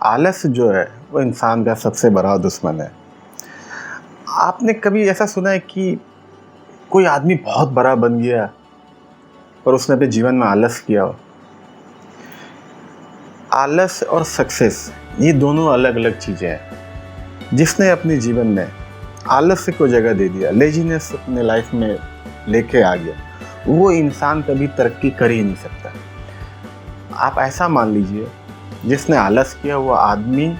आलस जो है वो इंसान का सबसे बड़ा दुश्मन है। आपने कभी ऐसा सुना है कि कोई आदमी बहुत बड़ा बन गया पर उसने अपने जीवन में आलस किया हो? आलस और सक्सेस ये दोनों अलग अलग चीज़ें हैं। जिसने अपने जीवन में आलस को जगह दे दिया, लेजीनेस अपने लाइफ में लेके आ गया, वो इंसान कभी तरक्की कर ही नहीं सकता। आप ऐसा मान लीजिए, जिसने आलस किया वो आदमी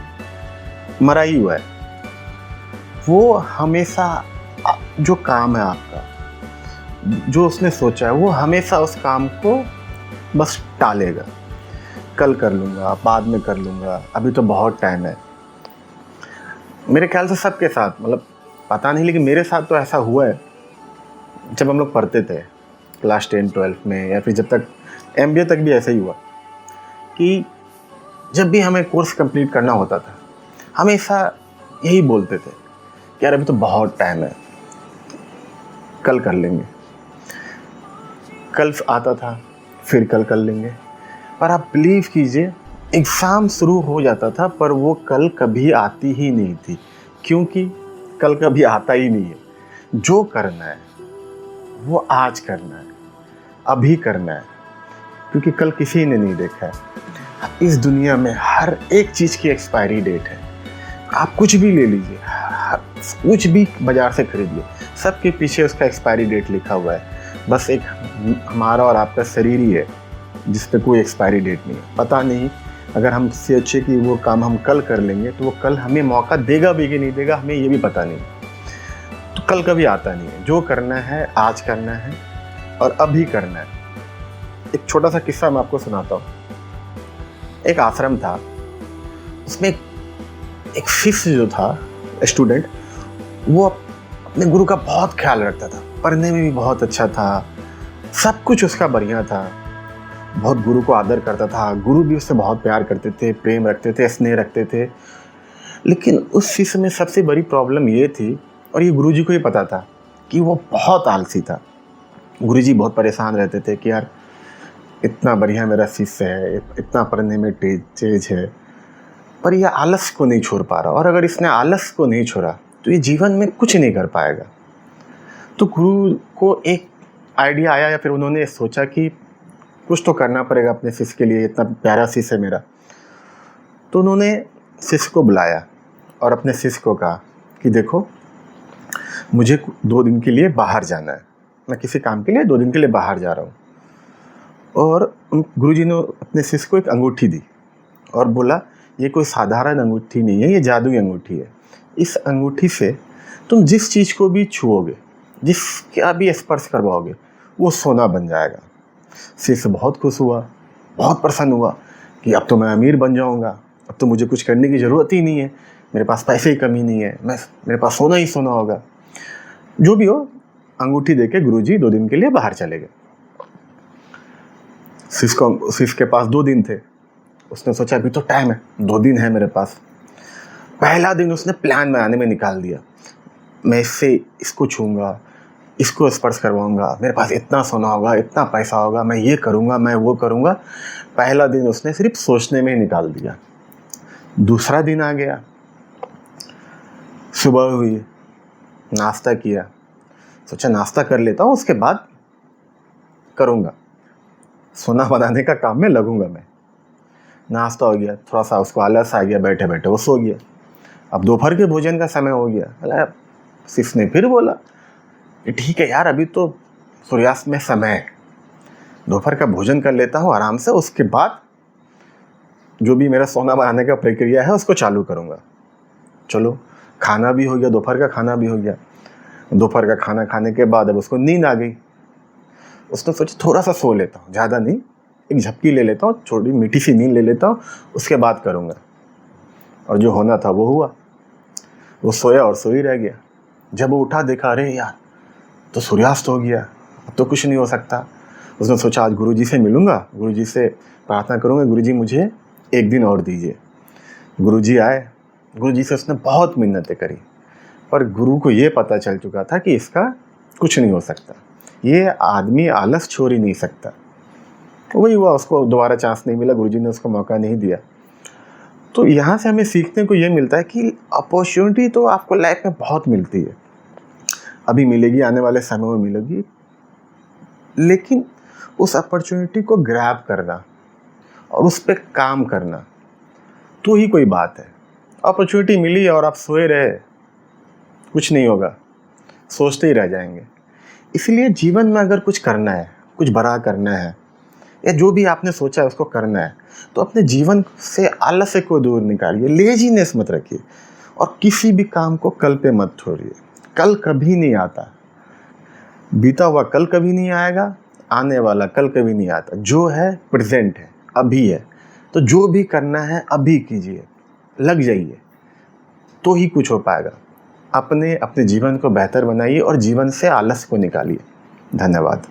मरा ही हुआ है। वो हमेशा जो काम है आपका, जो उसने सोचा है, वो हमेशा उस काम को बस टालेगा। कल कर लूँगा, बाद में कर लूँगा, अभी तो बहुत टाइम है। मेरे ख्याल से सबके साथ, मतलब पता नहीं, लेकिन मेरे साथ तो ऐसा हुआ है। जब हम लोग पढ़ते थे क्लास 10-12 में, या फिर जब तक MBA तक भी ऐसा ही हुआ कि जब भी हमें कोर्स कंप्लीट करना होता था, हमेशा यही बोलते थे कि यार अभी तो बहुत टाइम है, कल कर लेंगे। कल आता था, फिर कल कर लेंगे। पर आप बिलीव कीजिए, एग्ज़ाम शुरू हो जाता था पर वो कल कभी आती ही नहीं थी, क्योंकि कल कभी आता ही नहीं है। जो करना है वो आज करना है, अभी करना है, क्योंकि कल किसी ने नहीं देखा है। इस दुनिया में हर एक चीज़ की एक्सपायरी डेट है। आप कुछ भी ले लीजिए, कुछ भी बाज़ार से खरीदिए, सबके पीछे उसका एक्सपायरी डेट लिखा हुआ है। बस एक हमारा और आपका शरीर ही है जिस पे कोई एक्सपायरी डेट नहीं है। पता नहीं, अगर हम सोचे कि वो काम हम कल कर लेंगे तो वो कल हमें मौका देगा भी कि नहीं देगा, हमें ये भी पता नहीं। तो कल कभी आता नहीं है। जो करना है आज करना है और अभी करना है। एक छोटा सा किस्सा मैं आपको सुनाता हूँ। एक आश्रम था, उसमें एक शिष्य जो था, स्टूडेंट, वो अपने गुरु का बहुत ख्याल रखता था। पढ़ने में भी बहुत अच्छा था, सब कुछ उसका बढ़िया था, बहुत गुरु को आदर करता था। गुरु भी उससे बहुत प्यार करते थे, प्रेम रखते थे, स्नेह रखते थे। लेकिन उस शिष्य में सबसे बड़ी प्रॉब्लम ये थी, और ये गुरुजी को ही पता था, कि वो बहुत आलसी था। गुरुजी बहुत परेशान रहते थे कि यार इतना बढ़िया मेरा शिष्य है, इतना पढ़ने में तेज है, पर यह आलस को नहीं छोड़ पा रहा, और अगर इसने आलस को नहीं छोड़ा तो ये जीवन में कुछ नहीं कर पाएगा। तो गुरु को एक आइडिया आया, या फिर उन्होंने सोचा कि कुछ तो करना पड़ेगा अपने शिष्य के लिए, इतना प्यारा शिष्य है मेरा। तो उन्होंने शिष्य को बुलाया और अपने शिष्य को कहा कि देखो, मुझे 2 दिन के लिए बाहर जाना है, मैं किसी काम के लिए 2 दिन के लिए बाहर जा रहा हूँ। और गुरुजी ने अपने शिष्य को एक अंगूठी दी और बोला, ये कोई साधारण अंगूठी नहीं है, ये जादुई अंगूठी है। इस अंगूठी से तुम जिस चीज़ को भी छुओगे, जिसका भी स्पर्श करवाओगे, वो सोना बन जाएगा। शिष्य बहुत खुश हुआ, बहुत प्रसन्न हुआ कि अब तो मैं अमीर बन जाऊंगा, अब तो मुझे कुछ करने की ज़रूरत ही नहीं है, मेरे पास पैसे की कमी नहीं है, मेरे पास सोना ही सोना होगा। जो भी हो, अंगूठी देके गुरुजी 2 दिन के लिए बाहर चले गए। शिष्य के पास 2 दिन थे। उसने सोचा अभी तो टाइम है, 2 दिन है मेरे पास। पहला दिन उसने प्लान बनाने में निकाल दिया, मैं इसको छूँगा, इसको स्पर्श करवाऊंगा, मेरे पास इतना सोना होगा, इतना पैसा होगा, मैं ये करूँगा, मैं वो करूँगा। पहला दिन उसने सिर्फ सोचने में ही निकाल दिया। दूसरा दिन आ गया, सुबह हुई, नाश्ता किया, सोचा नाश्ता कर लेता हूँ, उसके बाद करूँगा, सोना बनाने का काम में लगूंगा मैं। नाश्ता हो गया, थोड़ा सा उसको आलस आ गया, बैठे बैठे वो सो गया। अब दोपहर के भोजन का समय हो गया। शिष्य ने फिर बोला, ठीक है यार, अभी तो सूर्यास्त में समय है, दोपहर का भोजन कर लेता हूँ आराम से, उसके बाद जो भी मेरा सोना बनाने का प्रक्रिया है उसको चालू करूँगा। चलो, खाना भी हो गया, दोपहर का खाना भी हो गया। दोपहर का खाना खाने के बाद अब उसको नींद आ गई। उसने सोचा थोड़ा सा सो लेता हूँ, ज़्यादा नहीं, एक झपकी ले लेता हूँ, छोटी मीठी सी नींद ले लेता हूँ, उसके बाद करूँगा। और जो होना था वो हुआ, वो सोया और सो ही रह गया। जब वो उठा, देखा अरे यार, तो सूर्यास्त हो गया, अब तो कुछ नहीं हो सकता। उसने सोचा आज गुरुजी से मिलूंगा, गुरुजी से प्रार्थना करूंगा, गुरुजी मुझे 1 दिन और दीजिए। गुरुजी आए, गुरुजी से उसने बहुत मिन्नतें करी, पर गुरु को ये पता चल चुका था कि इसका कुछ नहीं हो सकता, ये आदमी आलस छोड़ ही नहीं सकता। वही हुआ, उसको दोबारा चांस नहीं मिला, गुरुजी ने उसको मौका नहीं दिया। तो यहाँ से हमें सीखने को ये मिलता है कि अपॉर्चुनिटी तो आपको लाइफ में बहुत मिलती है, अभी मिलेगी, आने वाले समय में मिलेगी, लेकिन उस अपॉर्चुनिटी को ग्रैब करना और उस पर काम करना तो ही कोई बात है। अपॉर्चुनिटी मिली और आप सोए रहे, कुछ नहीं होगा, सोचते ही रह जाएंगे। इसलिए जीवन में अगर कुछ करना है, कुछ बड़ा करना है, या जो भी आपने सोचा है उसको करना है, तो अपने जीवन से आलस्य को दूर निकालिए, लेजीनेस मत रखिए, और किसी भी काम को कल पे मत छोड़िए। कल कभी नहीं आता, बीता हुआ कल कभी नहीं आएगा, आने वाला कल कभी नहीं आता। जो है प्रेजेंट है, अभी है। तो जो भी करना है अभी कीजिए, लग जाइए, तो ही कुछ हो पाएगा। अपने जीवन को बेहतर बनाइए और जीवन से आलस्य को निकालिए। धन्यवाद।